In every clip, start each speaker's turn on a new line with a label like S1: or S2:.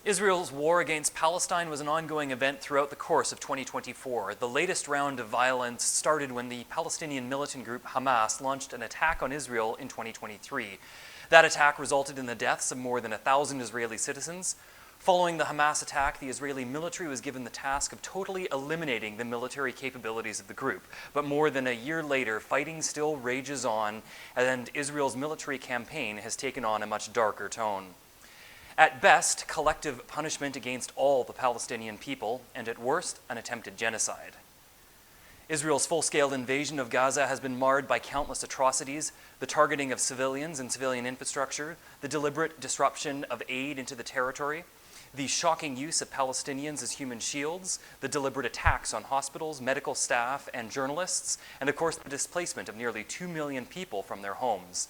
S1: Israel's war against Palestine was an ongoing event throughout the course of 2024. The latest round of violence started when the Palestinian militant group Hamas launched an attack on Israel in 2023. That attack resulted in the deaths of more than 1,000 Israeli citizens. Following the Hamas attack, the Israeli military was given the task of totally eliminating the military capabilities of the group. But more than a year later, fighting still rages on, and Israel's military campaign has taken on a much darker tone. At best, collective punishment against all the Palestinian people, and at worst, an attempted genocide. Israel's full-scale invasion of Gaza has been marred by countless atrocities: the targeting of civilians and civilian infrastructure, the deliberate disruption of aid into the territory, the shocking use of Palestinians as human shields, the deliberate attacks on hospitals, medical staff, and journalists, and of course the displacement of nearly 2 million people from their homes.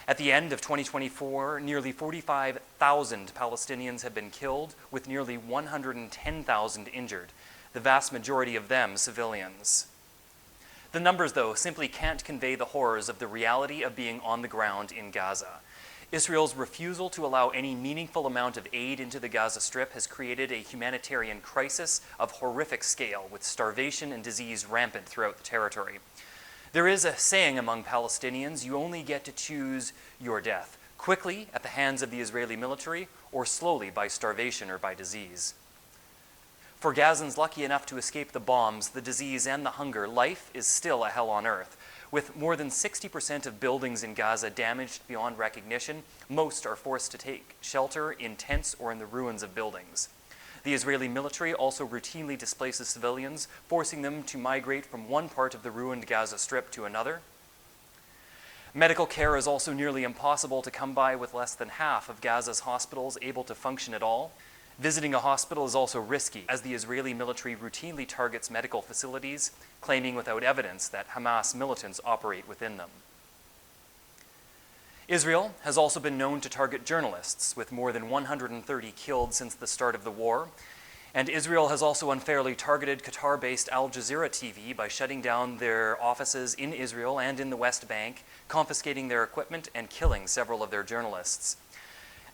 S1: At the end of 2024, nearly 45,000 Palestinians have been killed, with nearly 110,000 injured, the vast majority of them civilians. The numbers, though, simply can't convey the horrors of the reality of being on the ground in Gaza. Israel's refusal to allow any meaningful amount of aid into the Gaza Strip has created a humanitarian crisis of horrific scale, with starvation and disease rampant throughout the territory. There is a saying among Palestinians: you only get to choose your death, quickly at the hands of the Israeli military, or slowly by starvation or by disease. For Gazans lucky enough to escape the bombs, the disease, and the hunger, life is still a hell on earth. With more than 60% of buildings in Gaza damaged beyond recognition, most are forced to take shelter in tents or in the ruins of buildings. The Israeli military also routinely displaces civilians, forcing them to migrate from one part of the ruined Gaza Strip to another. Medical care is also nearly impossible to come by, with less than half of Gaza's hospitals able to function at all. Visiting a hospital is also risky, as the Israeli military routinely targets medical facilities, claiming without evidence that Hamas militants operate within them. Israel has also been known to target journalists, with more than 130 killed since the start of the war. And Israel has also unfairly targeted Qatar-based Al Jazeera TV by shutting down their offices in Israel and in the West Bank, confiscating their equipment, and killing several of their journalists.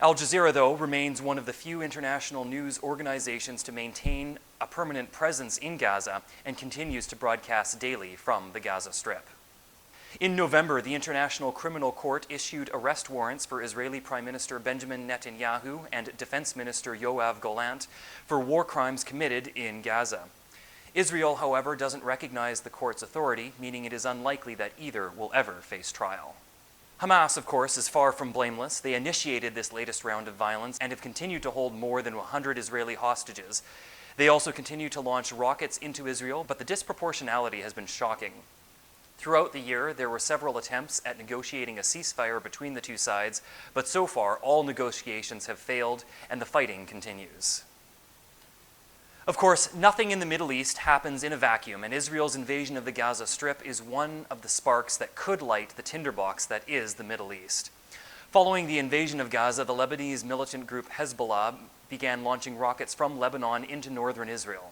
S1: Al Jazeera, though, remains one of the few international news organizations to maintain a permanent presence in Gaza and continues to broadcast daily from the Gaza Strip. In November, the International Criminal Court issued arrest warrants for Israeli Prime Minister Benjamin Netanyahu and Defense Minister Yoav Gallant for war crimes committed in Gaza. Israel, however, doesn't recognize the court's authority, meaning it is unlikely that either will ever face trial. Hamas, of course, is far from blameless. They initiated this latest round of violence and have continued to hold more than 100 Israeli hostages. They also continue to launch rockets into Israel, but the disproportionality has been shocking. Throughout the year, there were several attempts at negotiating a ceasefire between the two sides, but so far, all negotiations have failed, and the fighting continues. Of course, nothing in the Middle East happens in a vacuum, and Israel's invasion of the Gaza Strip is one of the sparks that could light the tinderbox that is the Middle East. Following the invasion of Gaza, the Lebanese militant group Hezbollah began launching rockets from Lebanon into northern Israel.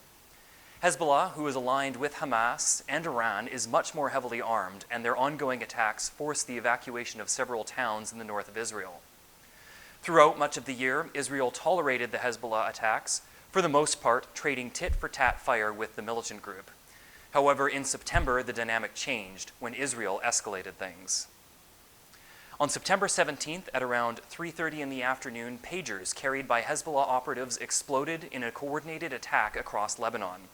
S1: Hezbollah, who is aligned with Hamas and Iran, is much more heavily armed, and their ongoing attacks forced the evacuation of several towns in the north of Israel. Throughout much of the year, Israel tolerated the Hezbollah attacks, for the most part trading tit-for-tat fire with the militant group. However, in September, the dynamic changed when Israel escalated things. On September 17th, at around 3:30 in the afternoon, pagers carried by Hezbollah operatives exploded in a coordinated attack across Lebanon.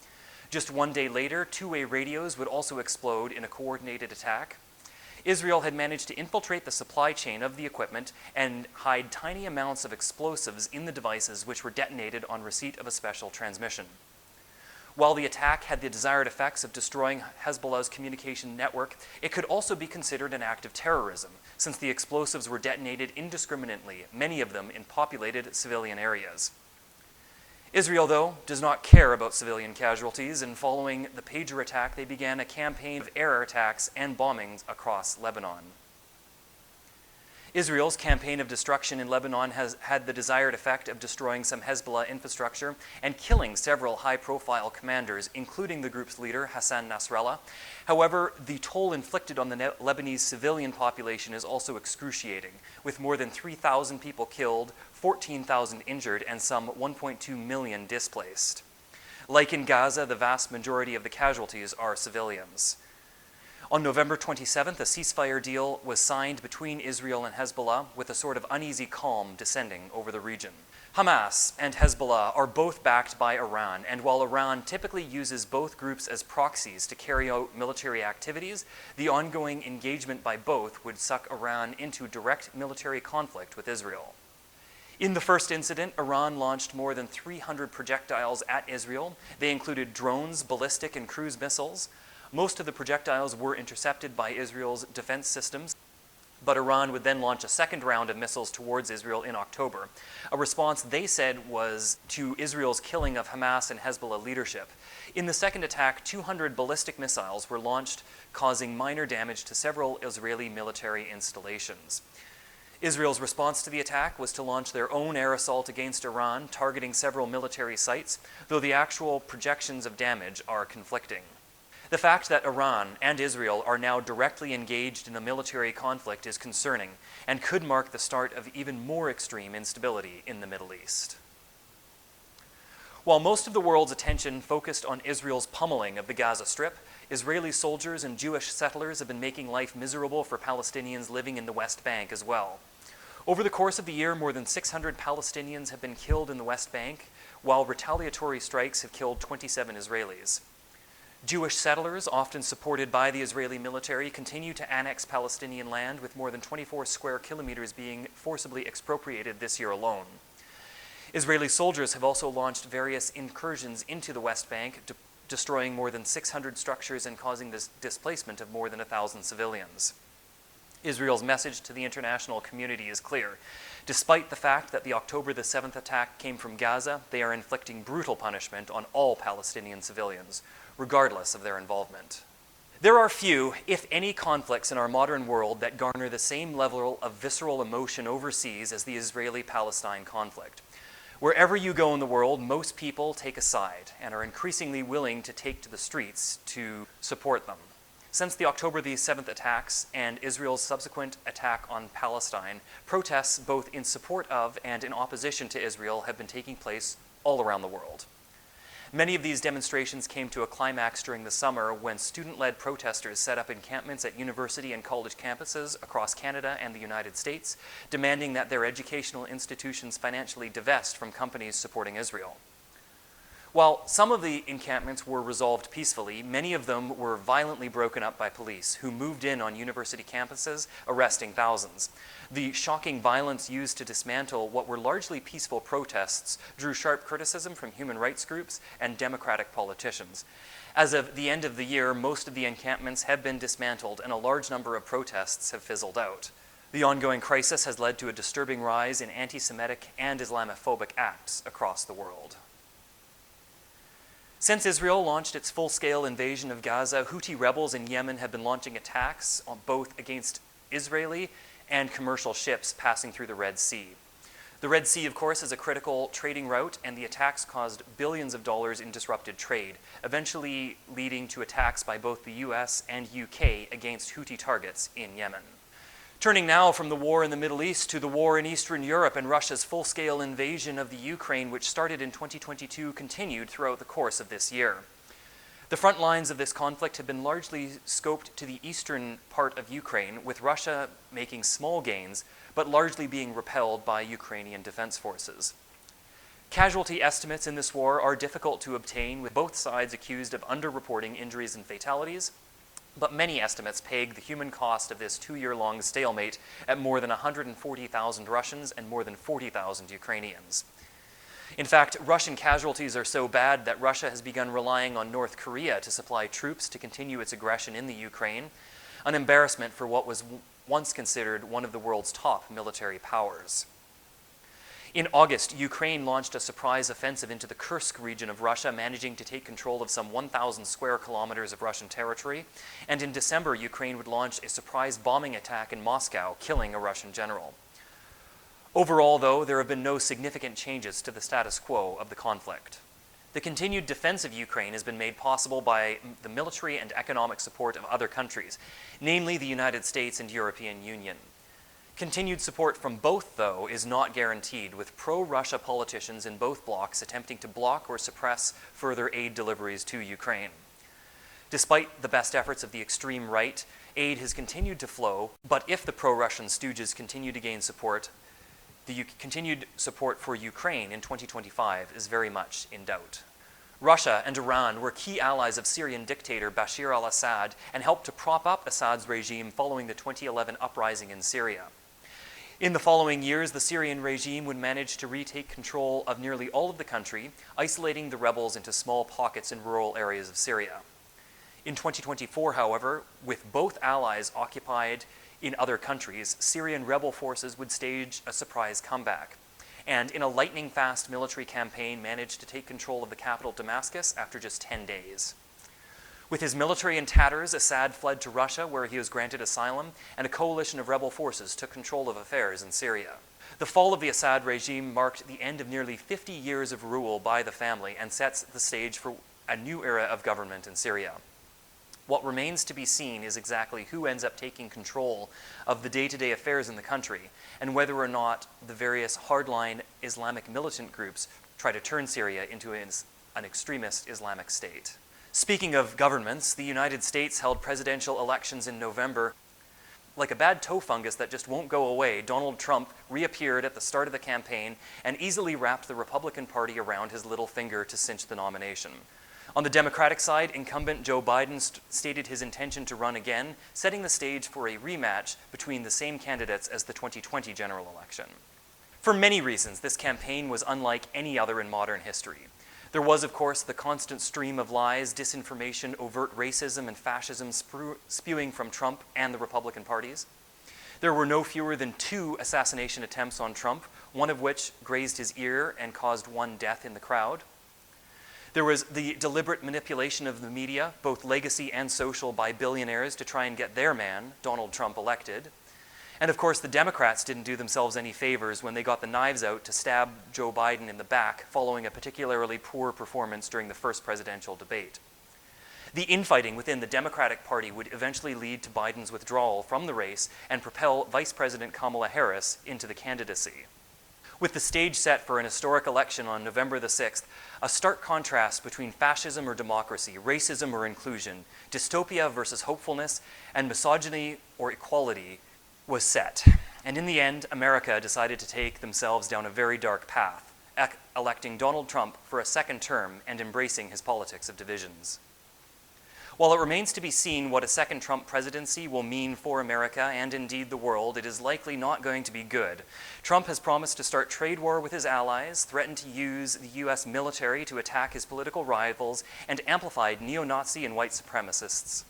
S1: Just one day later, two-way radios would also explode in a coordinated attack. Israel had managed to infiltrate the supply chain of the equipment and hide tiny amounts of explosives in the devices, which were detonated on receipt of a special transmission. While the attack had the desired effects of destroying Hezbollah's communication network, it could also be considered an act of terrorism, since the explosives were detonated indiscriminately, many of them in populated civilian areas. Israel, though, does not care about civilian casualties, and following the pager attack, they began a campaign of air attacks and bombings across Lebanon. Israel's campaign of destruction in Lebanon has had the desired effect of destroying some Hezbollah infrastructure and killing several high-profile commanders, including the group's leader, Hassan Nasrallah. However, the toll inflicted on the Lebanese civilian population is also excruciating, with more than 3,000 people killed, 14,000 injured, and some 1.2 million displaced. Like in Gaza, the vast majority of the casualties are civilians. On November 27th, a ceasefire deal was signed between Israel and Hezbollah, with a sort of uneasy calm descending over the region. Hamas and Hezbollah are both backed by Iran, and while Iran typically uses both groups as proxies to carry out military activities, the ongoing engagement by both would suck Iran into direct military conflict with Israel. In the first incident, Iran launched more than 300 projectiles at Israel. They included drones, ballistic, and cruise missiles. Most of the projectiles were intercepted by Israel's defense systems, but Iran would then launch a second round of missiles towards Israel in October. A response they said was to Israel's killing of Hamas and Hezbollah leadership. In the second attack, 200 ballistic missiles were launched, causing minor damage to several Israeli military installations. Israel's response to the attack was to launch their own air assault against Iran, targeting several military sites, though the actual projections of damage are conflicting. The fact that Iran and Israel are now directly engaged in a military conflict is concerning and could mark the start of even more extreme instability in the Middle East. While most of the world's attention focused on Israel's pummeling of the Gaza Strip, Israeli soldiers and Jewish settlers have been making life miserable for Palestinians living in the West Bank as well. Over the course of the year, more than 600 Palestinians have been killed in the West Bank, while retaliatory strikes have killed 27 Israelis. Jewish settlers, often supported by the Israeli military, continue to annex Palestinian land, with more than 24 square kilometers being forcibly expropriated this year alone. Israeli soldiers have also launched various incursions into the West Bank, destroying more than 600 structures and causing the displacement of more than 1,000 civilians. Israel's message to the international community is clear. Despite the fact that the October 7th attack came from Gaza, they are inflicting brutal punishment on all Palestinian civilians, regardless of their involvement. There are few, if any, conflicts in our modern world that garner the same level of visceral emotion overseas as the Israeli-Palestine conflict. Wherever you go in the world, most people take a side and are increasingly willing to take to the streets to support them. Since the October 7th attacks and Israel's subsequent attack on Palestine, protests both in support of and in opposition to Israel have been taking place all around the world. Many of these demonstrations came to a climax during the summer when student-led protesters set up encampments at university and college campuses across Canada and the United States, demanding that their educational institutions financially divest from companies supporting Israel. While some of the encampments were resolved peacefully, many of them were violently broken up by police, who moved in on university campuses, arresting thousands. The shocking violence used to dismantle what were largely peaceful protests drew sharp criticism from human rights groups and Democratic politicians. As of the end of the year, most of the encampments have been dismantled and a large number of protests have fizzled out. The ongoing crisis has led to a disturbing rise in anti-Semitic and Islamophobic acts across the world. Since Israel launched its full-scale invasion of Gaza, Houthi rebels in Yemen have been launching attacks on both against Israeli and commercial ships passing through the Red Sea. The Red Sea, of course, is a critical trading route, and the attacks caused billions of dollars in disrupted trade, eventually leading to attacks by both the US and UK against Houthi targets in Yemen. Turning now from the war in the Middle East to the war in Eastern Europe, and Russia's full-scale invasion of the Ukraine, which started in 2022, continued throughout the course of this year. The front lines of this conflict have been largely scoped to the eastern part of Ukraine, with Russia making small gains, but largely being repelled by Ukrainian defense forces. Casualty estimates in this war are difficult to obtain, with both sides accused of underreporting injuries and fatalities, but many estimates peg the human cost of this 2-year-long stalemate at more than 140,000 Russians and more than 40,000 Ukrainians. In fact, Russian casualties are so bad that Russia has begun relying on North Korea to supply troops to continue its aggression in the Ukraine, an embarrassment for what was once considered one of the world's top military powers. In August, Ukraine launched a surprise offensive into the Kursk region of Russia, managing to take control of some 1,000 square kilometers of Russian territory. And in December, Ukraine would launch a surprise bombing attack in Moscow, killing a Russian general. Overall, though, there have been no significant changes to the status quo of the conflict. The continued defense of Ukraine has been made possible by the military and economic support of other countries, namely the United States and European Union. Continued support from both, though, is not guaranteed, with pro-Russia politicians in both blocs attempting to block or suppress further aid deliveries to Ukraine. Despite the best efforts of the extreme right, aid has continued to flow, but if the pro-Russian stooges continue to gain support, the continued support for Ukraine in 2025 is very much in doubt. Russia and Iran were key allies of Syrian dictator Bashar al-Assad and helped to prop up Assad's regime following the 2011 uprising in Syria. In the following years, the Syrian regime would manage to retake control of nearly all of the country, isolating the rebels into small pockets in rural areas of Syria. In 2024, however, with both allies occupied in other countries, Syrian rebel forces would stage a surprise comeback, and in a lightning-fast military campaign managed to take control of the capital Damascus after just 10 days. With his military in tatters, Assad fled to Russia, where he was granted asylum, and a coalition of rebel forces took control of affairs in Syria. The fall of the Assad regime marked the end of nearly 50 years of rule by the family and sets the stage for a new era of government in Syria. What remains to be seen is exactly who ends up taking control of the day-to-day affairs in the country, and whether or not the various hardline Islamic militant groups try to turn Syria into an extremist Islamic state. Speaking of governments, the United States held presidential elections in November. Like a bad toe fungus that just won't go away, Donald Trump reappeared at the start of the campaign and easily wrapped the Republican Party around his little finger to cinch the nomination. On the Democratic side, incumbent Joe Biden stated his intention to run again, setting the stage for a rematch between the same candidates as the 2020 general election. For many reasons, this campaign was unlike any other in modern history. There was, of course, the constant stream of lies, disinformation, overt racism, and fascism spewing from Trump and the Republican parties. There were no fewer than 2 assassination attempts on Trump, one of which grazed his ear and caused 1 death in the crowd. There was the deliberate manipulation of the media, both legacy and social, by billionaires to try and get their man, Donald Trump, elected. And of course, the Democrats didn't do themselves any favors when they got the knives out to stab Joe Biden in the back following a particularly poor performance during the first presidential debate. The infighting within the Democratic Party would eventually lead to Biden's withdrawal from the race and propel Vice President Kamala Harris into the candidacy. With the stage set for an historic election on November the 6th, a stark contrast between fascism or democracy, racism or inclusion, dystopia versus hopefulness, and misogyny or equality was set. And in the end, America decided to take themselves down a very dark path, electing Donald Trump for a second term and embracing his politics of divisions. While it remains to be seen what a second Trump presidency will mean for America and indeed the world, it is likely not going to be good. Trump has promised to start trade war with his allies, threatened to use the US military to attack his political rivals, and amplified neo-Nazi and white supremacists.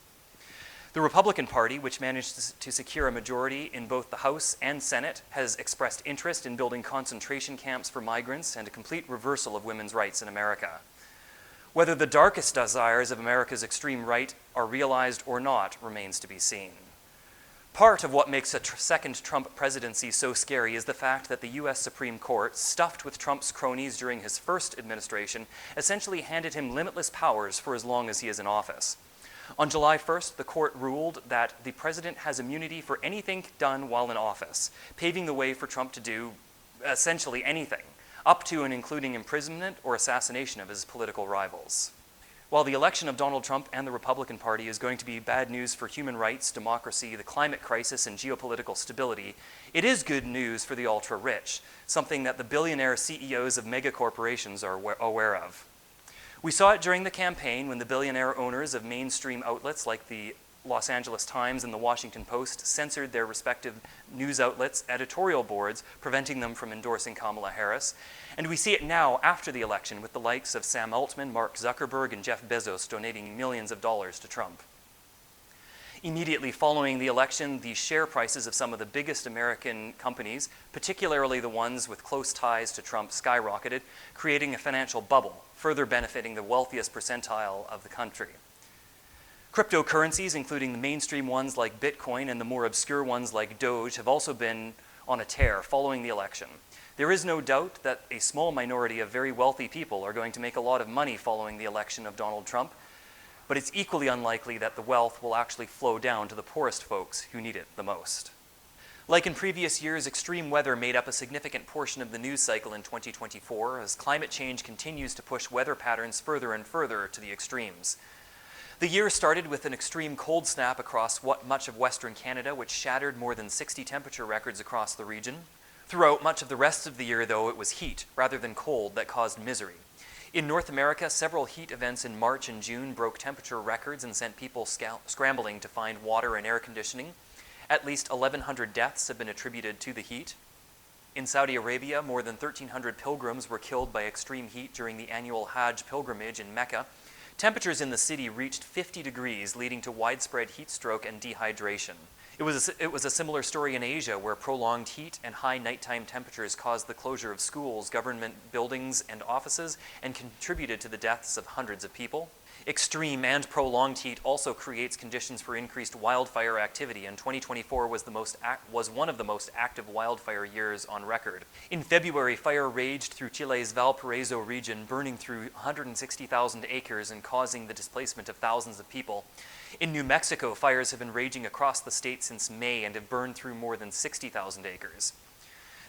S1: The Republican Party, which managed to secure a majority in both the House and Senate, has expressed interest in building concentration camps for migrants and a complete reversal of women's rights in America. Whether the darkest desires of America's extreme right are realized or not remains to be seen. Part of what makes a second Trump presidency so scary is the fact that the US Supreme Court, stuffed with Trump's cronies during his first administration, essentially handed him limitless powers for as long as he is in office. On July 1st, the court ruled that the president has immunity for anything done while in office, paving the way for Trump to do essentially anything, up to and including imprisonment or assassination of his political rivals. While the election of Donald Trump and the Republican Party is going to be bad news for human rights, democracy, the climate crisis, and geopolitical stability, it is good news for the ultra-rich, something that the billionaire CEOs of megacorporations are aware of. We saw it during the campaign when the billionaire owners of mainstream outlets like the Los Angeles Times and the Washington Post censored their respective news outlets' editorial boards, preventing them from endorsing Kamala Harris. And we see it now after the election with the likes of Sam Altman, Mark Zuckerberg, and Jeff Bezos donating millions of dollars to Trump. Immediately following the election, the share prices of some of the biggest American companies, particularly the ones with close ties to Trump, skyrocketed, creating a financial bubble, further benefiting the wealthiest percentile of the country. Cryptocurrencies, including the mainstream ones like Bitcoin and the more obscure ones like Doge, have also been on a tear following the election. There is no doubt that a small minority of very wealthy people are going to make a lot of money following the election of Donald Trump, but it's equally unlikely that the wealth will actually flow down to the poorest folks who need it the most. Like in previous years, extreme weather made up a significant portion of the news cycle in 2024 as climate change continues to push weather patterns further and further to the extremes. The year started with an extreme cold snap across much of Western Canada, which shattered more than 60 temperature records across the region. Throughout much of the rest of the year, though, it was heat rather than cold that caused misery. In North America, several heat events in March and June broke temperature records and sent people scrambling to find water and air conditioning. At least 1,100 deaths have been attributed to the heat. In Saudi Arabia, more than 1,300 pilgrims were killed by extreme heat during the annual Hajj pilgrimage in Mecca. Temperatures in the city reached 50 degrees, leading to widespread heat stroke and dehydration. It was a similar story in Asia, where prolonged heat and high nighttime temperatures caused the closure of schools, government buildings, and offices, and contributed to the deaths of hundreds of people. Extreme and prolonged heat also creates conditions for increased wildfire activity, and 2024 was one of the most active wildfire years on record. In February, fire raged through Chile's Valparaiso region, burning through 160,000 acres and causing the displacement of thousands of people. In New Mexico, fires have been raging across the state since May and have burned through more than 60,000 acres.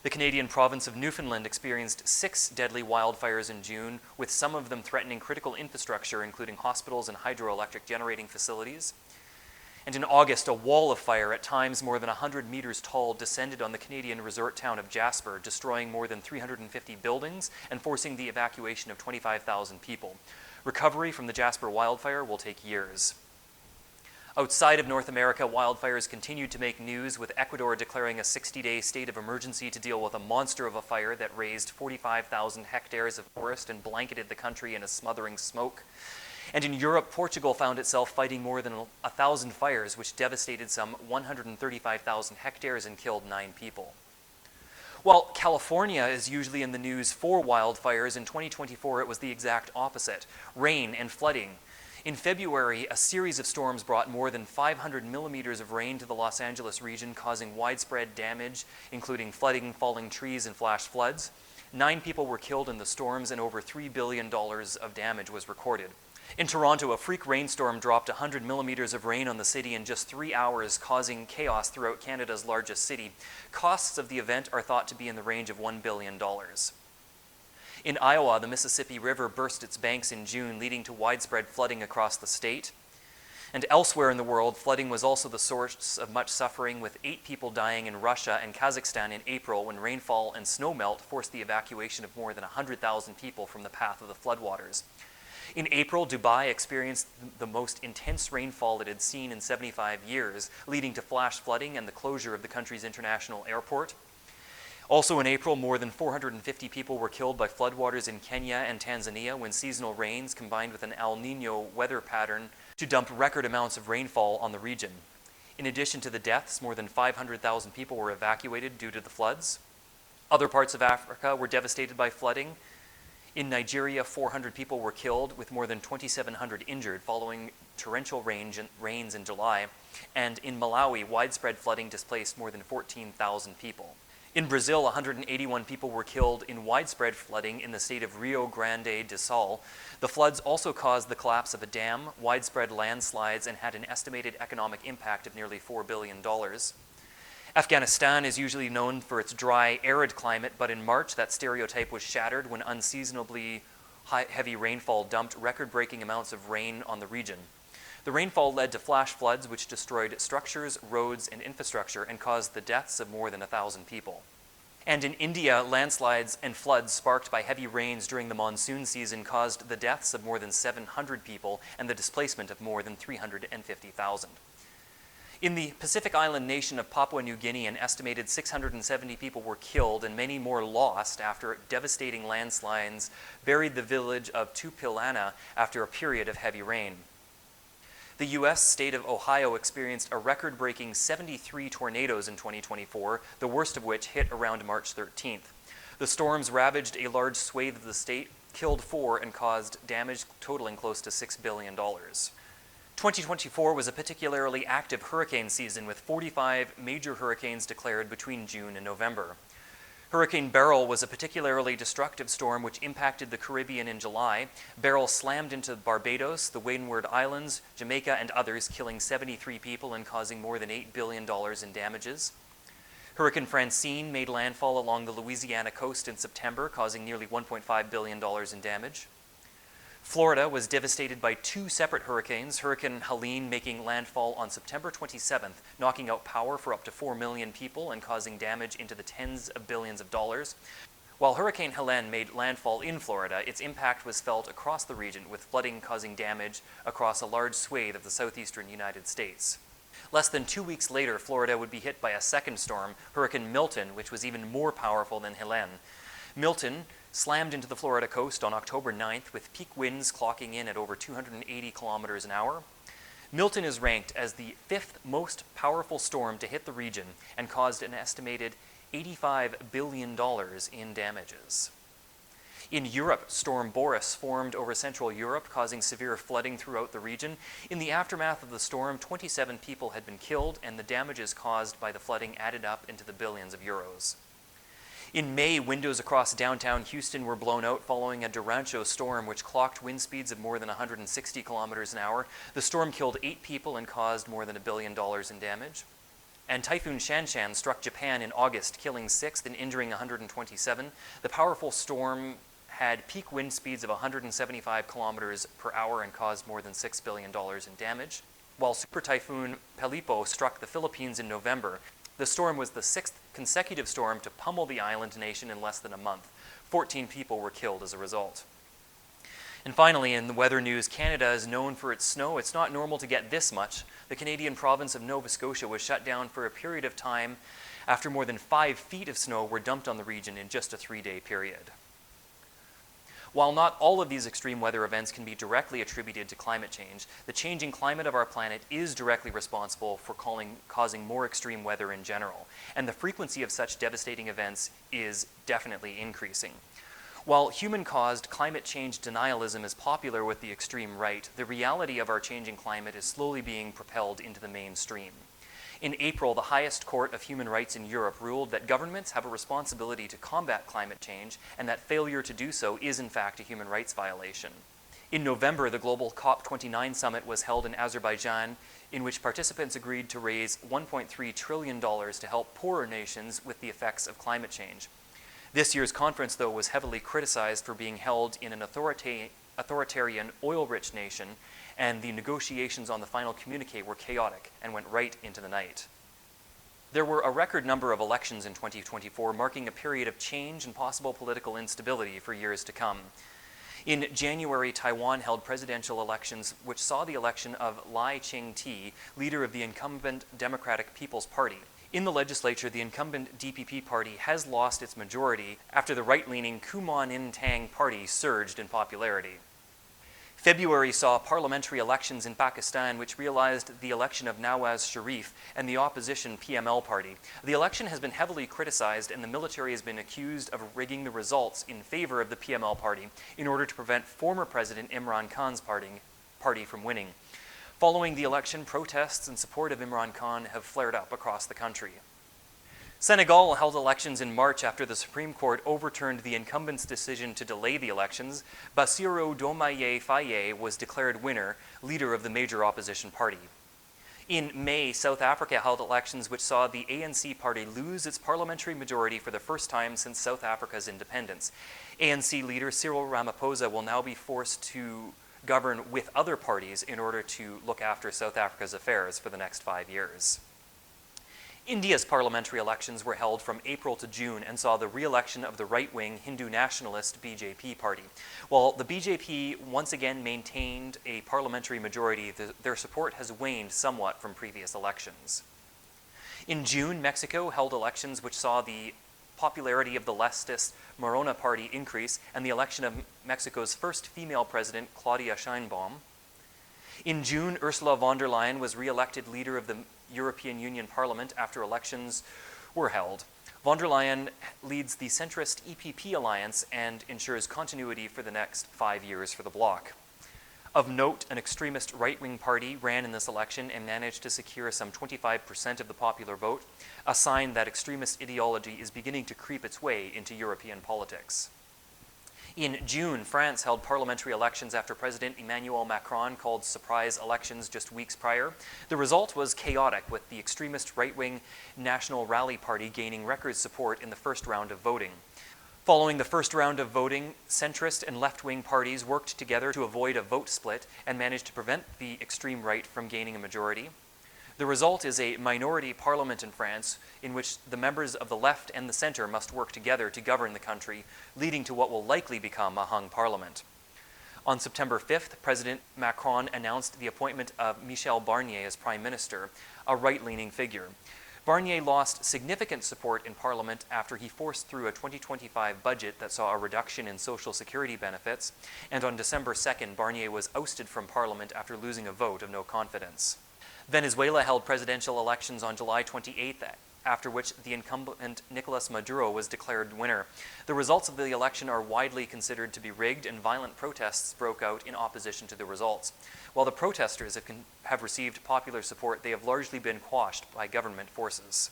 S1: The Canadian province of Newfoundland experienced 6 deadly wildfires in June, with some of them threatening critical infrastructure, including hospitals and hydroelectric generating facilities. And in August, a wall of fire, at times more than 100 meters tall, descended on the Canadian resort town of Jasper, destroying more than 350 buildings and forcing the evacuation of 25,000 people. Recovery from the Jasper wildfire will take years. Outside of North America, wildfires continued to make news, with Ecuador declaring a 60-day state of emergency to deal with a monster of a fire that razed 45,000 hectares of forest and blanketed the country in a smothering smoke. And in Europe, Portugal found itself fighting more than 1,000 fires, which devastated some 135,000 hectares and killed 9 people. While California is usually in the news for wildfires, in 2024 it was the exact opposite: rain and flooding. In February, a series of storms brought more than 500 millimeters of rain to the Los Angeles region, causing widespread damage, including flooding, falling trees, and flash floods. 9 people were killed in the storms, and over $3 billion of damage was recorded. In Toronto, a freak rainstorm dropped 100 millimeters of rain on the city in just 3 hours, causing chaos throughout Canada's largest city. Costs of the event are thought to be in the range of $1 billion. In Iowa, the Mississippi River burst its banks in June, leading to widespread flooding across the state. And elsewhere in the world, flooding was also the source of much suffering, with 8 people dying in Russia and Kazakhstan in April, when rainfall and snowmelt forced the evacuation of more than 100,000 people from the path of the floodwaters. In April, Dubai experienced the most intense rainfall it had seen in 75 years, leading to flash flooding and the closure of the country's international airport. Also in April, more than 450 people were killed by floodwaters in Kenya and Tanzania when seasonal rains combined with an El Niño weather pattern to dump record amounts of rainfall on the region. In addition to the deaths, more than 500,000 people were evacuated due to the floods. Other parts of Africa were devastated by flooding. In Nigeria, 400 people were killed, with more than 2,700 injured following torrential rains in July. And in Malawi, widespread flooding displaced more than 14,000 people. In Brazil, 181 people were killed in widespread flooding in the state of Rio Grande do Sul. The floods also caused the collapse of a dam, widespread landslides, and had an estimated economic impact of nearly $4 billion. Afghanistan is usually known for its dry, arid climate, but in March that stereotype was shattered when unseasonably heavy rainfall dumped record-breaking amounts of rain on the region. The rainfall led to flash floods which destroyed structures, roads, and infrastructure and caused the deaths of more than 1,000 people. And in India, landslides and floods sparked by heavy rains during the monsoon season caused the deaths of more than 700 people and the displacement of more than 350,000. In the Pacific island nation of Papua New Guinea, an estimated 670 people were killed and many more lost after devastating landslides buried the village of Tupilana after a period of heavy rain. The U.S. state of Ohio experienced a record-breaking 73 tornadoes in 2024, the worst of which hit around March 13th. The storms ravaged a large swathe of the state, killed 4, and caused damage totaling close to $6 billion. 2024 was a particularly active hurricane season, with 45 major hurricanes declared between June and November. Hurricane Beryl was a particularly destructive storm which impacted the Caribbean in July. Beryl slammed into Barbados, the Windward Islands, Jamaica, and others, killing 73 people and causing more than $8 billion in damages. Hurricane Francine made landfall along the Louisiana coast in September, causing nearly $1.5 billion in damage. Florida was devastated by 2 separate hurricanes, Hurricane Helene making landfall on September 27th, knocking out power for up to 4 million people and causing damage into the tens of billions of dollars. While Hurricane Helene made landfall in Florida, its impact was felt across the region, with flooding causing damage across a large swathe of the southeastern United States. Less than 2 weeks later, Florida would be hit by a second storm, Hurricane Milton, which was even more powerful than Helene. Milton slammed into the Florida coast on October 9th, with peak winds clocking in at over 280 kilometers an hour. Milton is ranked as the 5th most powerful storm to hit the region and caused an estimated $85 billion in damages. In Europe, Storm Boris formed over Central Europe, causing severe flooding throughout the region. In the aftermath of the storm, 27 people had been killed, and the damages caused by the flooding added up into the billions of euros. In May, windows across downtown Houston were blown out following a Derecho storm which clocked wind speeds of more than 160 kilometers an hour. The storm killed 8 people and caused more than $1 billion in damage. And Typhoon Shanshan struck Japan in August, killing 6 and injuring 127. The powerful storm had peak wind speeds of 175 kilometers per hour and caused more than $6 billion in damage. While Super Typhoon Pelipo struck the Philippines in November, the storm was the 6th consecutive storm to pummel the island nation in less than a month. 14 people were killed as a result. And finally, in the weather news, Canada is known for its snow. It's not normal to get this much. The Canadian province of Nova Scotia was shut down for a period of time after more than 5 feet of snow were dumped on the region in just a 3-day period. While not all of these extreme weather events can be directly attributed to climate change, the changing climate of our planet is directly responsible for causing more extreme weather in general, and the frequency of such devastating events is definitely increasing. While human-caused climate change denialism is popular with the extreme right, the reality of our changing climate is slowly being propelled into the mainstream. In April, the highest court of human rights in Europe ruled that governments have a responsibility to combat climate change, and that failure to do so is in fact a human rights violation. In November, the global COP29 summit was held in Azerbaijan, in which participants agreed to raise $1.3 trillion to help poorer nations with the effects of climate change. This year's conference, though, was heavily criticized for being held in an authoritarian, oil-rich nation, and the negotiations on the final communique were chaotic and went right into the night. There were a record number of elections in 2024, marking a period of change and possible political instability for years to come. In January, Taiwan held presidential elections, which saw the election of Lai Ching-te, leader of the incumbent Democratic People's Party. In the legislature, the incumbent DPP party has lost its majority after the right-leaning Kuomintang party surged in popularity. February saw parliamentary elections in Pakistan, which realized the election of Nawaz Sharif and the opposition PML party. The election has been heavily criticized, and the military has been accused of rigging the results in favor of the PML party in order to prevent former President Imran Khan's party from winning. Following the election, protests in support of Imran Khan have flared up across the country. Senegal held elections in March after the Supreme Court overturned the incumbent's decision to delay the elections. Bassirou Diomaye Faye was declared winner, leader of the major opposition party. In May, South Africa held elections which saw the ANC party lose its parliamentary majority for the first time since South Africa's independence. ANC leader Cyril Ramaphosa will now be forced to govern with other parties in order to look after South Africa's affairs for the next 5 years. India's parliamentary elections were held from April to June and saw the re-election of the right-wing Hindu nationalist BJP party. While the BJP once again maintained a parliamentary majority, their support has waned somewhat from previous elections. In June, Mexico held elections which saw the popularity of the leftist Morena party increase and the election of Mexico's first female president, Claudia Sheinbaum. In June, Ursula von der Leyen was re-elected leader of the European Union Parliament after elections were held. Von der Leyen leads the centrist EPP alliance and ensures continuity for the next 5 years for the bloc. Of note, an extremist right-wing party ran in this election and managed to secure some 25% of the popular vote, a sign that extremist ideology is beginning to creep its way into European politics. In June, France held parliamentary elections after President Emmanuel Macron called surprise elections just weeks prior. The result was chaotic, with the extremist right-wing National Rally Party gaining record support in the first round of voting. Following the first round of voting, centrist and left-wing parties worked together to avoid a vote split and managed to prevent the extreme right from gaining a majority. The result is a minority parliament in France in which the members of the left and the center must work together to govern the country, leading to what will likely become a hung parliament. On September 5th, President Macron announced the appointment of Michel Barnier as prime minister, a right-leaning figure. Barnier lost significant support in Parliament after he forced through a 2025 budget that saw a reduction in social security benefits, and on December 2nd, Barnier was ousted from Parliament after losing a vote of no confidence. Venezuela held presidential elections on July 28th, after which the incumbent Nicolas Maduro was declared winner. The results of the election are widely considered to be rigged, and violent protests broke out in opposition to the results. While the protesters have received popular support, they have largely been quashed by government forces.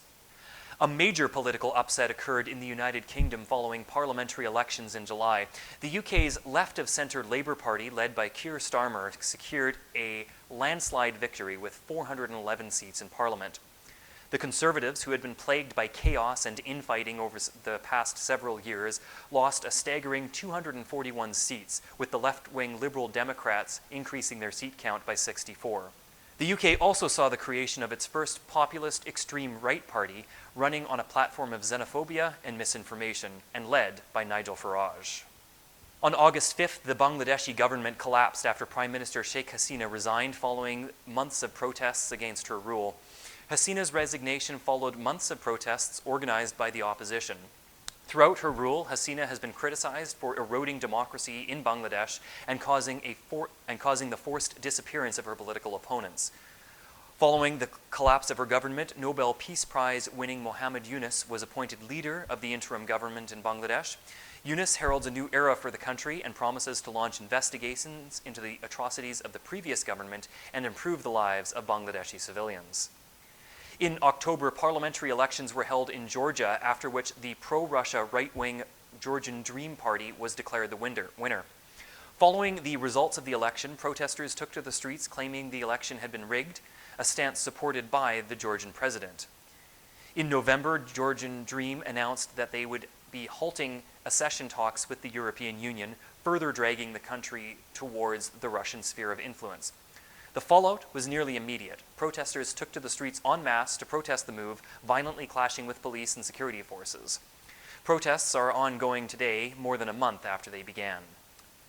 S1: A major political upset occurred in the United Kingdom following parliamentary elections in July. The UK's left-of-centre Labour Party, led by Keir Starmer, secured a landslide victory with 411 seats in Parliament. The Conservatives, who had been plagued by chaos and infighting over the past several years, lost a staggering 241 seats, with the left-wing Liberal Democrats increasing their seat count by 64. The UK also saw the creation of its first populist extreme right party, running on a platform of xenophobia and misinformation, and led by Nigel Farage. On August 5th, the Bangladeshi government collapsed after Prime Minister Sheikh Hasina resigned following months of protests against her rule. Hasina's resignation followed months of protests organized by the opposition. Throughout her rule, Hasina has been criticized for eroding democracy in Bangladesh and causing the forced disappearance of her political opponents. Following the collapse of her government, Nobel Peace Prize winning Mohamed Yunus was appointed leader of the interim government in Bangladesh. Yunus heralds a new era for the country and promises to launch investigations into the atrocities of the previous government and improve the lives of Bangladeshi civilians. In October, parliamentary elections were held in Georgia, after which the pro-Russia right-wing Georgian Dream Party was declared the winner. Following the results of the election, protesters took to the streets claiming the election had been rigged, a stance supported by the Georgian president. In November, Georgian Dream announced that they would be halting accession talks with the European Union, further dragging the country towards the Russian sphere of influence. The fallout was nearly immediate. Protesters took to the streets en masse to protest the move, violently clashing with police and security forces. Protests are ongoing today, more than a month after they began.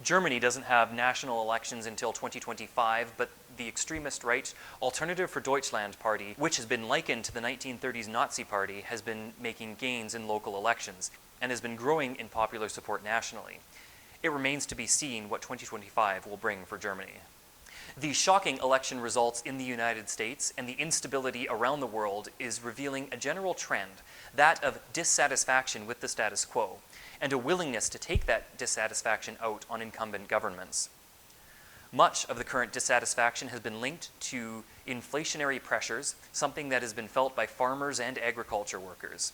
S1: Germany doesn't have national elections until 2025, but the extremist right Alternative for Deutschland party, which has been likened to the 1930s Nazi party, has been making gains in local elections and has been growing in popular support nationally. It remains to be seen what 2025 will bring for Germany. The shocking election results in the United States and the instability around the world is revealing a general trend, that of dissatisfaction with the status quo, and a willingness to take that dissatisfaction out on incumbent governments. Much of the current dissatisfaction has been linked to inflationary pressures, something that has been felt by farmers and agriculture workers.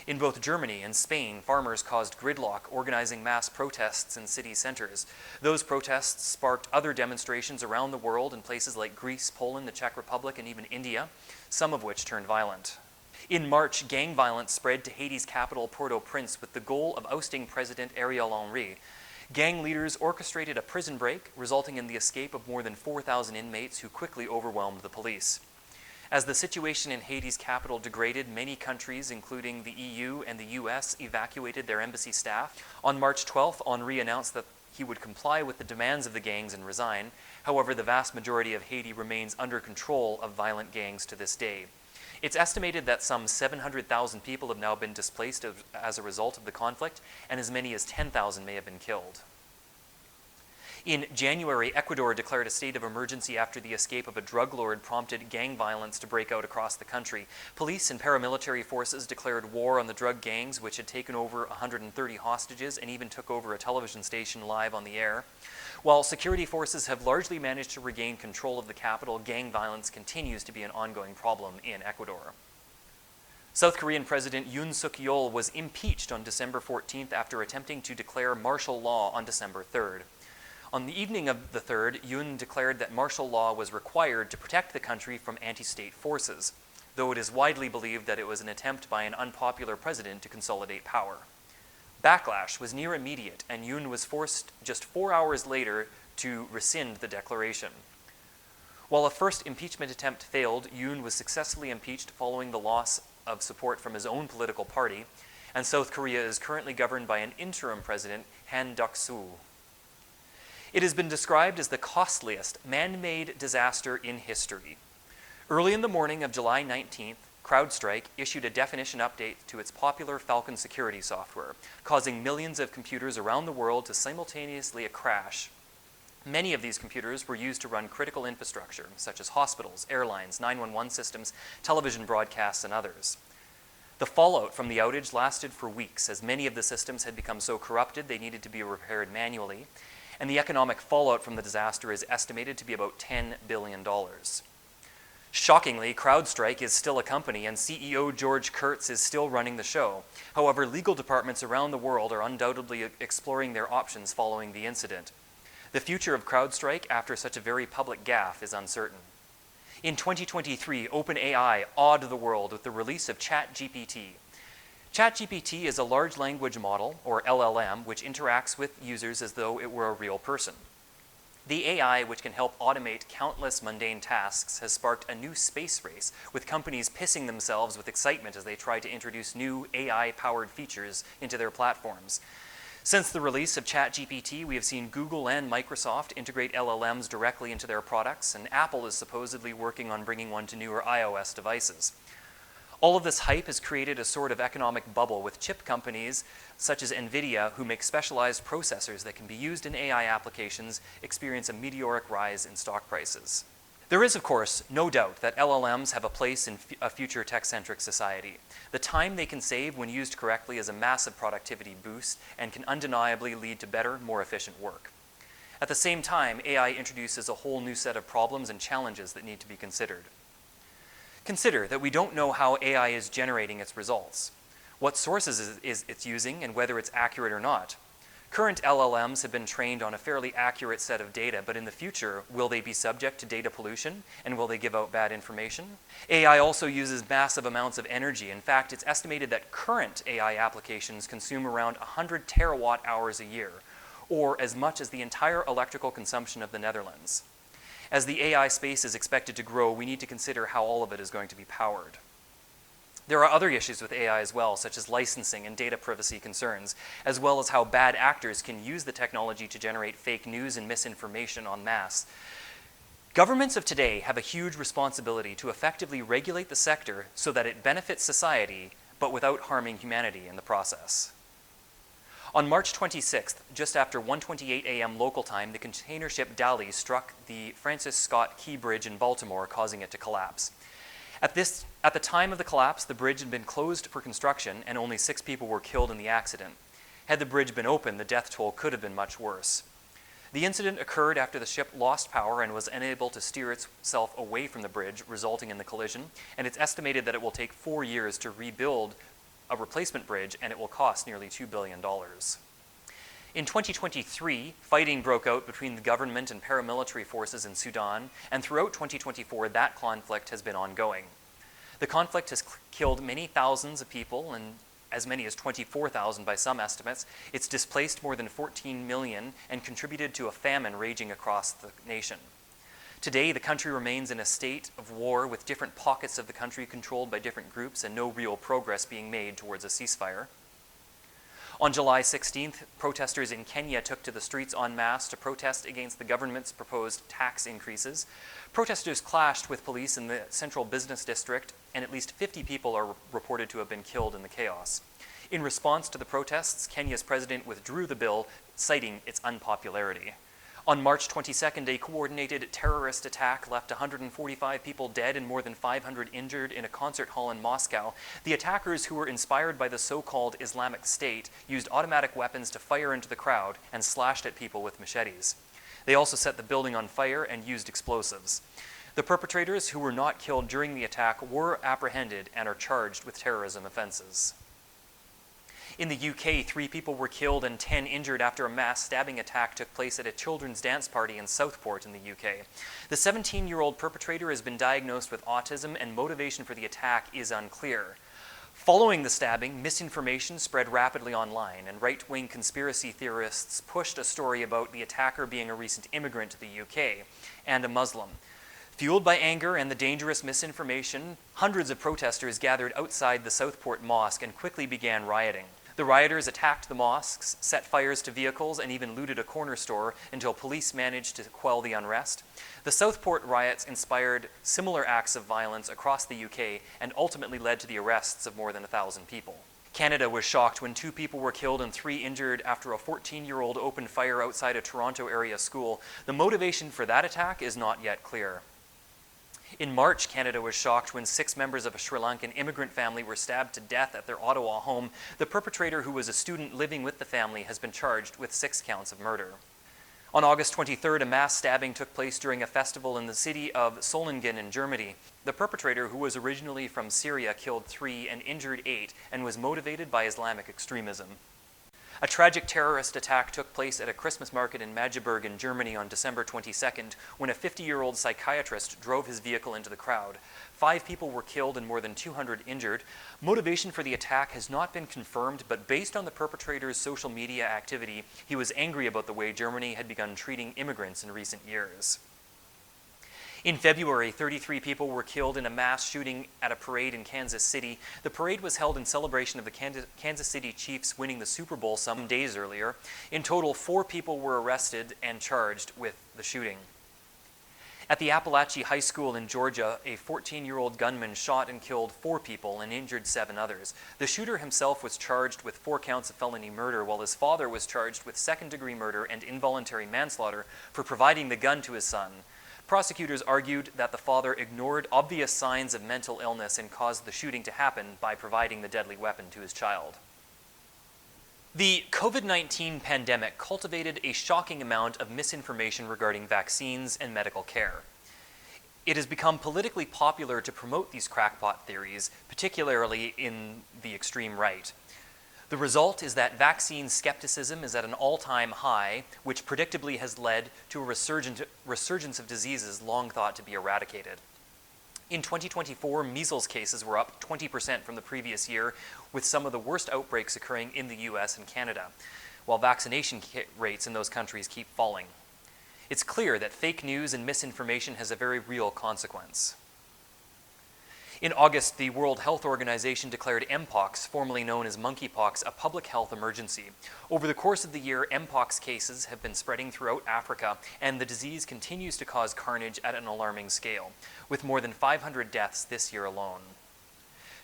S1: In both Germany and Spain, farmers caused gridlock, organizing mass protests in city centers. Those protests sparked other demonstrations around the world in places like Greece, Poland, the Czech Republic, and even India, some of which turned violent. In March, gang violence spread to Haiti's capital, Port-au-Prince, with the goal of ousting President Ariel Henry. Gang leaders orchestrated a prison break, resulting in the escape of more than 4,000 inmates who quickly overwhelmed the police. As the situation in Haiti's capital degraded, many countries, including the EU and the US, evacuated their embassy staff. On March 12th, Henry announced that he would comply with the demands of the gangs and resign. However, the vast majority of Haiti remains under control of violent gangs to this day. It's estimated that some 700,000 people have now been displaced as a result of the conflict, and as many as 10,000 may have been killed. In January, Ecuador declared a state of emergency after the escape of a drug lord prompted gang violence to break out across the country. Police and paramilitary forces declared war on the drug gangs, which had taken over 130 hostages and even took over a television station live on the air. While security forces have largely managed to regain control of the capital, gang violence continues to be an ongoing problem in Ecuador. South Korean President Yoon Suk-yeol was impeached on December 14th after attempting to declare martial law on December 3rd. On the evening of the 3rd, Yoon declared that martial law was required to protect the country from anti-state forces, though it is widely believed that it was an attempt by an unpopular president to consolidate power. Backlash was near immediate, and Yoon was forced just 4 hours later to rescind the declaration. While a first impeachment attempt failed, Yoon was successfully impeached following the loss of support from his own political party, and South Korea is currently governed by an interim president, Han Duck-soo. It has been described as the costliest man-made disaster in history. Early in the morning of July 19th, CrowdStrike issued a definition update to its popular Falcon security software, causing millions of computers around the world to simultaneously crash. Many of these computers were used to run critical infrastructure, such as hospitals, airlines, 911 systems, television broadcasts, and others. The fallout from the outage lasted for weeks, as many of the systems had become so corrupted they needed to be repaired manually, and the economic fallout from the disaster is estimated to be about $10 billion. Shockingly, CrowdStrike is still a company, and CEO George Kurtz is still running the show. However, legal departments around the world are undoubtedly exploring their options following the incident. The future of CrowdStrike after such a very public gaffe is uncertain. In 2023, OpenAI awed the world with the release of ChatGPT. ChatGPT is a large language model, or LLM, which interacts with users as though it were a real person. The AI, which can help automate countless mundane tasks, has sparked a new space race, with companies pissing themselves with excitement as they try to introduce new AI-powered features into their platforms. Since the release of ChatGPT, we have seen Google and Microsoft integrate LLMs directly into their products, and Apple is supposedly working on bringing one to newer iOS devices. All of this hype has created a sort of economic bubble, with chip companies such as NVIDIA, who make specialized processors that can be used in AI applications, experience a meteoric rise in stock prices. There is, of course, no doubt that LLMs have a place in a future tech-centric society. The time they can save when used correctly is a massive productivity boost and can undeniably lead to better, more efficient work. At the same time, AI introduces a whole new set of problems and challenges that need to be considered. Consider that we don't know how AI is generating its results, what sources it's using, and whether it's accurate or not. Current LLMs have been trained on a fairly accurate set of data, but in the future, will they be subject to data pollution, and will they give out bad information? AI also uses massive amounts of energy. In fact, it's estimated that current AI applications consume around 100 terawatt hours a year, or as much as the entire electrical consumption of the Netherlands. As the AI space is expected to grow, we need to consider how all of it is going to be powered. There are other issues with AI as well, such as licensing and data privacy concerns, as well as how bad actors can use the technology to generate fake news and misinformation en masse. Governments of today have a huge responsibility to effectively regulate the sector so that it benefits society, but without harming humanity in the process. On March 26th, just after 1:28 a.m. local time, the container ship Dali struck the Francis Scott Key Bridge in Baltimore, causing it to collapse. At the time of the collapse, the bridge had been closed for construction and only 6 people were killed in the accident. Had the bridge been open, the death toll could have been much worse. The incident occurred after the ship lost power and was unable to steer itself away from the bridge, resulting in the collision, and it's estimated that it will take 4 years to rebuild a replacement bridge, and it will cost nearly $2 billion. In 2023, fighting broke out between the government and paramilitary forces in Sudan, and throughout 2024, that conflict has been ongoing. The conflict has killed many thousands of people, and as many as 24,000 by some estimates. It's displaced more than 14 million and contributed to a famine raging across the nation. Today, the country remains in a state of war, with different pockets of the country controlled by different groups and no real progress being made towards a ceasefire. On July 16th, protesters in Kenya took to the streets en masse to protest against the government's proposed tax increases. Protesters clashed with police in the central business district, and at least 50 people are reported to have been killed in the chaos. In response to the protests, Kenya's president withdrew the bill, citing its unpopularity. On March 22nd, a coordinated terrorist attack left 145 people dead and more than 500 injured in a concert hall in Moscow. The attackers, who were inspired by the so-called Islamic State, used automatic weapons to fire into the crowd and slashed at people with machetes. They also set the building on fire and used explosives. The perpetrators, who were not killed during the attack, were apprehended and are charged with terrorism offenses. In the UK, 3 people were killed and 10 injured after a mass stabbing attack took place at a children's dance party in Southport in the UK. The 17-year-old perpetrator has been diagnosed with autism, and motivation for the attack is unclear. Following the stabbing, misinformation spread rapidly online, and right-wing conspiracy theorists pushed a story about the attacker being a recent immigrant to the UK and a Muslim. Fueled by anger and the dangerous misinformation, hundreds of protesters gathered outside the Southport Mosque and quickly began rioting. The rioters attacked the mosques, set fires to vehicles, and even looted a corner store until police managed to quell the unrest. The Southport riots inspired similar acts of violence across the UK and ultimately led to the arrests of more than 1,000 people. Canada was shocked when 2 people were killed and 3 injured after a 14-year-old opened fire outside a Toronto area school. The motivation for that attack is not yet clear. In March, Canada was shocked when 6 members of a Sri Lankan immigrant family were stabbed to death at their Ottawa home. The perpetrator, who was a student living with the family, has been charged with 6 counts of murder. On August 23rd, a mass stabbing took place during a festival in the city of Solingen in Germany. The perpetrator, who was originally from Syria, killed 3 and injured 8 and was motivated by Islamic extremism. A tragic terrorist attack took place at a Christmas market in Magdeburg in Germany on December 22nd when a 50-year-old psychiatrist drove his vehicle into the crowd. 5 people were killed and more than 200 injured. Motivation for the attack has not been confirmed, but based on the perpetrator's social media activity, he was angry about the way Germany had begun treating immigrants in recent years. In February, 33 people were killed in a mass shooting at a parade in Kansas City. The parade was held in celebration of the Kansas City Chiefs winning the Super Bowl some days earlier. In total, 4 people were arrested and charged with the shooting. At the Appalachia High School in Georgia, a 14-year-old gunman shot and killed 4 people and injured 7 others. The shooter himself was charged with 4 counts of felony murder, while his father was charged with second-degree murder and involuntary manslaughter for providing the gun to his son. Prosecutors argued that the father ignored obvious signs of mental illness and caused the shooting to happen by providing the deadly weapon to his child. The COVID-19 pandemic cultivated a shocking amount of misinformation regarding vaccines and medical care. It has become politically popular to promote these crackpot theories, particularly in the extreme right. The result is that vaccine skepticism is at an all-time high, which predictably has led to a resurgence of diseases long thought to be eradicated. In 2024, measles cases were up 20% from the previous year, with some of the worst outbreaks occurring in the US and Canada, while vaccination rates in those countries keep falling. It's clear that fake news and misinformation has a very real consequence. In August, the World Health Organization declared Mpox, formerly known as monkeypox, a public health emergency. Over the course of the year, Mpox cases have been spreading throughout Africa, and the disease continues to cause carnage at an alarming scale, with more than 500 deaths this year alone.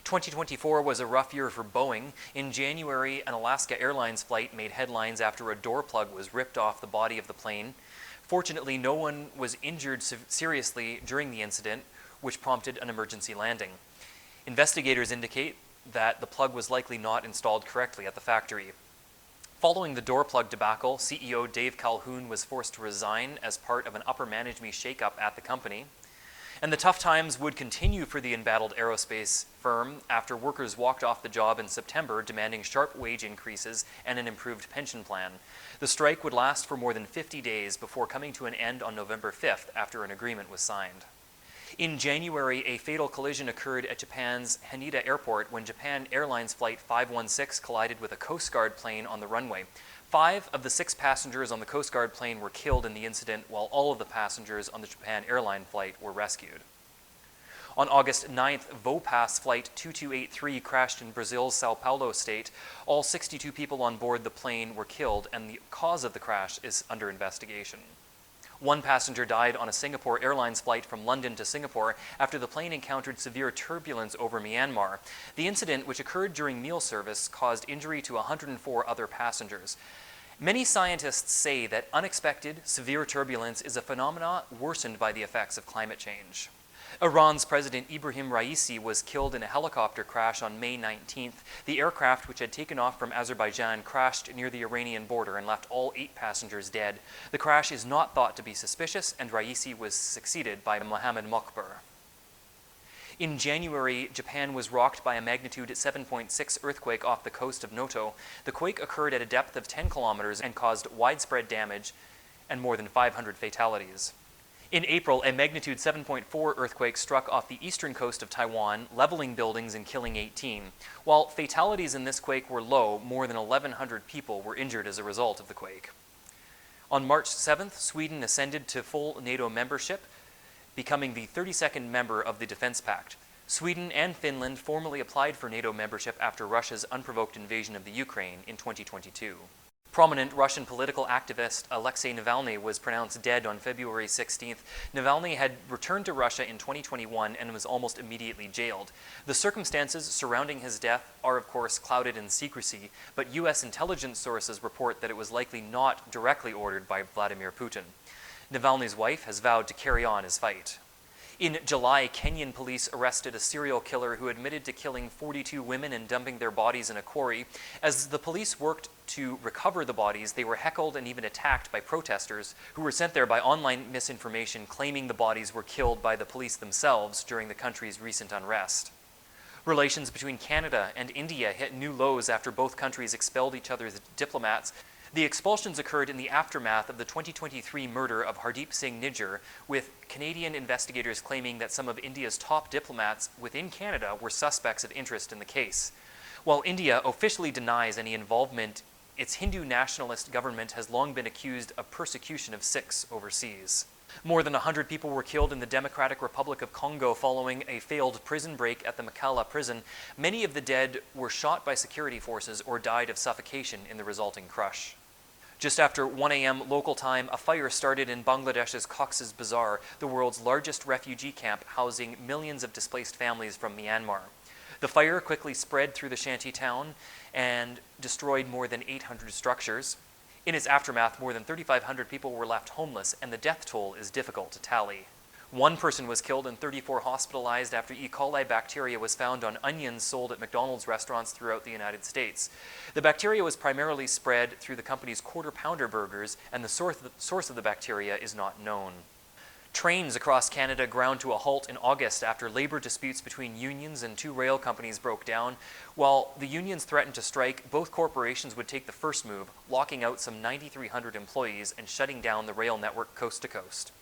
S1: 2024 was a rough year for Boeing. In January, an Alaska Airlines flight made headlines after a door plug was ripped off the body of the plane. Fortunately, no one was injured seriously during the incident, which prompted an emergency landing. Investigators indicate that the plug was likely not installed correctly at the factory. Following the door plug debacle, CEO Dave Calhoun was forced to resign as part of an upper management shakeup at the company. And the tough times would continue for the embattled aerospace firm after workers walked off the job in September, demanding sharp wage increases and an improved pension plan. The strike would last for more than 50 days before coming to an end on November 5th after an agreement was signed. In January, a fatal collision occurred at Japan's Haneda Airport when Japan Airlines Flight 516 collided with a Coast Guard plane on the runway. 5 of the 6 passengers on the Coast Guard plane were killed in the incident, while all of the passengers on the Japan Airline flight were rescued. On August 9th, Vopass Flight 2283 crashed in Brazil's Sao Paulo state. All 62 people on board the plane were killed, and the cause of the crash is under investigation. 1 passenger died on a Singapore Airlines flight from London to Singapore after the plane encountered severe turbulence over Myanmar. The incident, which occurred during meal service, caused injury to 104 other passengers. Many scientists say that unexpected, severe turbulence is a phenomenon worsened by the effects of climate change. Iran's President Ibrahim Raisi was killed in a helicopter crash on May 19th. The aircraft, which had taken off from Azerbaijan, crashed near the Iranian border and left all 8 passengers dead. The crash is not thought to be suspicious, and Raisi was succeeded by Mohammad Mokbar. In January, Japan was rocked by a magnitude 7.6 earthquake off the coast of Noto. The quake occurred at a depth of 10 kilometers and caused widespread damage and more than 500 fatalities. In April, a magnitude 7.4 earthquake struck off the eastern coast of Taiwan, leveling buildings and killing 18. While fatalities in this quake were low, more than 1,100 people were injured as a result of the quake. On March 7th, Sweden ascended to full NATO membership, becoming the 32nd member of the Defense Pact. Sweden and Finland formally applied for NATO membership after Russia's unprovoked invasion of the Ukraine in 2022. Prominent Russian political activist Alexei Navalny was pronounced dead on February 16th. Navalny had returned to Russia in 2021 and was almost immediately jailed. The circumstances surrounding his death are, of course, clouded in secrecy, but U.S. intelligence sources report that it was likely not directly ordered by Vladimir Putin. Navalny's wife has vowed to carry on his fight. In July, Kenyan police arrested a serial killer who admitted to killing 42 women and dumping their bodies in a quarry. As the police worked to recover the bodies, they were heckled and even attacked by protesters who were sent there by online misinformation claiming the bodies were killed by the police themselves during the country's recent unrest. Relations between Canada and India hit new lows after both countries expelled each other's diplomats. The expulsions occurred in the aftermath of the 2023 murder of Hardeep Singh Nijjar, with Canadian investigators claiming that some of India's top diplomats within Canada were suspects of interest in the case. While India officially denies any involvement, its Hindu nationalist government has long been accused of persecution of Sikhs overseas. More than 100 people were killed in the Democratic Republic of Congo following a failed prison break at the Makala prison. Many of the dead were shot by security forces or died of suffocation in the resulting crush. Just after 1 a.m. local time, a fire started in Bangladesh's Cox's Bazar, the world's largest refugee camp housing millions of displaced families from Myanmar. The fire quickly spread through the shanty town and destroyed more than 800 structures. In its aftermath, more than 3,500 people were left homeless, and the death toll is difficult to tally. 1 person was killed and 34 hospitalized after E. coli bacteria was found on onions sold at McDonald's restaurants throughout the United States. The bacteria was primarily spread through the company's Quarter Pounder burgers, and the source of the bacteria is not known. Trains across Canada ground to a halt in August after labor disputes between unions and 2 rail companies broke down. While the unions threatened to strike, both corporations would take the first move, locking out some 9,300 employees and shutting down the rail network coast to coast.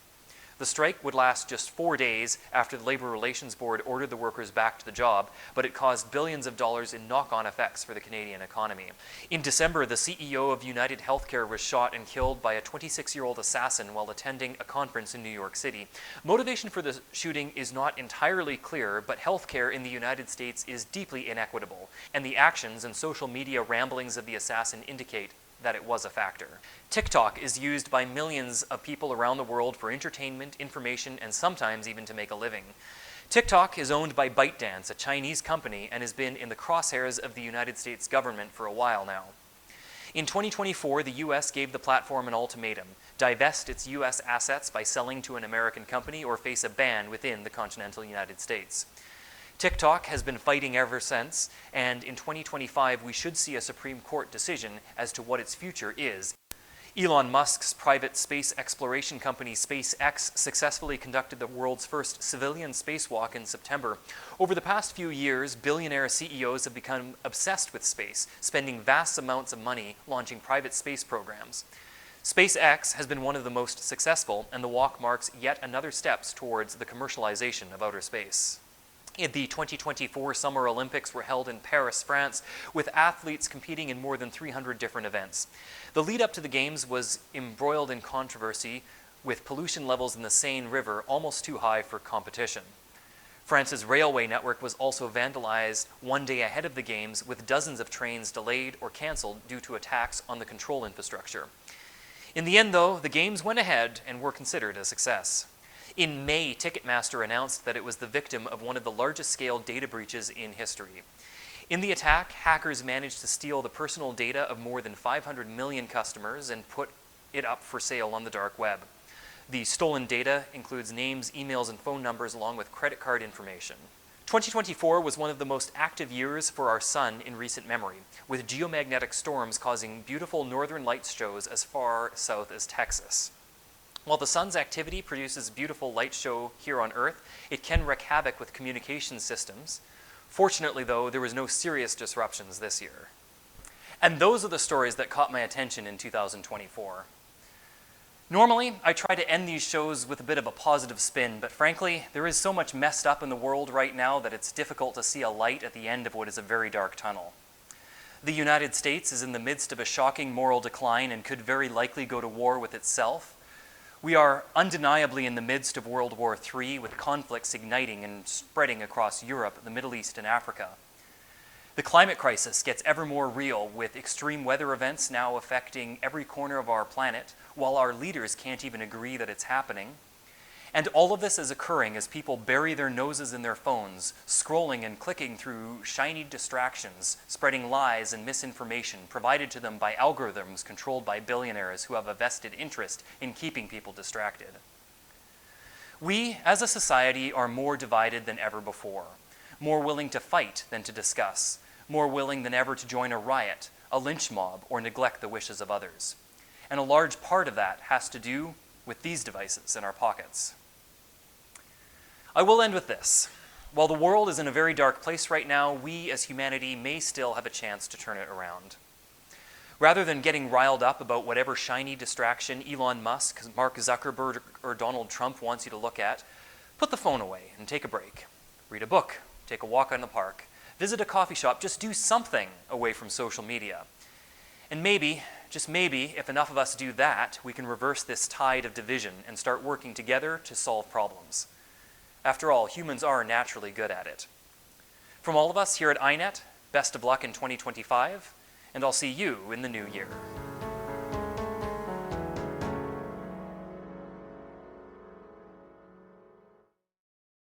S1: The strike would last just 4 days after the Labor Relations Board ordered the workers back to the job, but it caused billions of dollars in knock-on effects for the Canadian economy. In December, the CEO of United Healthcare was shot and killed by a 26-year-old assassin while attending a conference in New York City. Motivation for the shooting is not entirely clear, but healthcare in the United States is deeply inequitable, and the actions and social media ramblings of the assassin indicate that it was a factor. TikTok is used by millions of people around the world for entertainment, information, and sometimes even to make a living. TikTok is owned by ByteDance, a Chinese company, and has been in the crosshairs of the United States government for a while now. In 2024, the U.S. gave the platform an ultimatum: divest its U.S. assets by selling to an American company or face a ban within the continental United States. TikTok has been fighting ever since, and in 2025 we should see a Supreme Court decision as to what its future is. Elon Musk's private space exploration company SpaceX successfully conducted the world's first civilian spacewalk in September. Over the past few years, billionaire CEOs have become obsessed with space, spending vast amounts of money launching private space programs. SpaceX has been one of the most successful, and the walk marks yet another step towards the commercialization of outer space. The 2024 Summer Olympics were held in Paris, France, with athletes competing in more than 300 different events. The lead up to the Games was embroiled in controversy, with pollution levels in the Seine River almost too high for competition. France's railway network was also vandalized 1 day ahead of the Games, with dozens of trains delayed or cancelled due to attacks on the control infrastructure. In the end, though, the Games went ahead and were considered a success. In May, Ticketmaster announced that it was the victim of one of the largest-scale data breaches in history. In the attack, hackers managed to steal the personal data of more than 500 million customers and put it up for sale on the dark web. The stolen data includes names, emails, and phone numbers along with credit card information. 2024 was one of the most active years for our sun in recent memory, with geomagnetic storms causing beautiful northern lights shows as far south as Texas. While the sun's activity produces a beautiful light show here on Earth, it can wreak havoc with communication systems. Fortunately, though, there was no serious disruptions this year. And those are the stories that caught my attention in 2024. Normally, I try to end these shows with a bit of a positive spin, but frankly, there is so much messed up in the world right now that it's difficult to see a light at the end of what is a very dark tunnel. The United States is in the midst of a shocking moral decline and could very likely go to war with itself. We are undeniably in the midst of World War III, with conflicts igniting and spreading across Europe, the Middle East, and Africa. The climate crisis gets ever more real, with extreme weather events now affecting every corner of our planet, while our leaders can't even agree that it's happening. And all of this is occurring as people bury their noses in their phones, scrolling and clicking through shiny distractions, spreading lies and misinformation provided to them by algorithms controlled by billionaires who have a vested interest in keeping people distracted. We, as a society, are more divided than ever before, more willing to fight than to discuss, more willing than ever to join a riot, a lynch mob, or neglect the wishes of others. And a large part of that has to do with these devices in our pockets. I will end with this. While the world is in a very dark place right now, we as humanity may still have a chance to turn it around. Rather than getting riled up about whatever shiny distraction Elon Musk, Mark Zuckerberg, or Donald Trump wants you to look at, put the phone away and take a break. Read a book, take a walk in the park, visit a coffee shop, just do something away from social media. And maybe, just maybe, if enough of us do that, we can reverse this tide of division and start working together to solve problems. After all, humans are naturally good at it. From all of us here at iNet, best of luck in 2025, and I'll see you in the new year.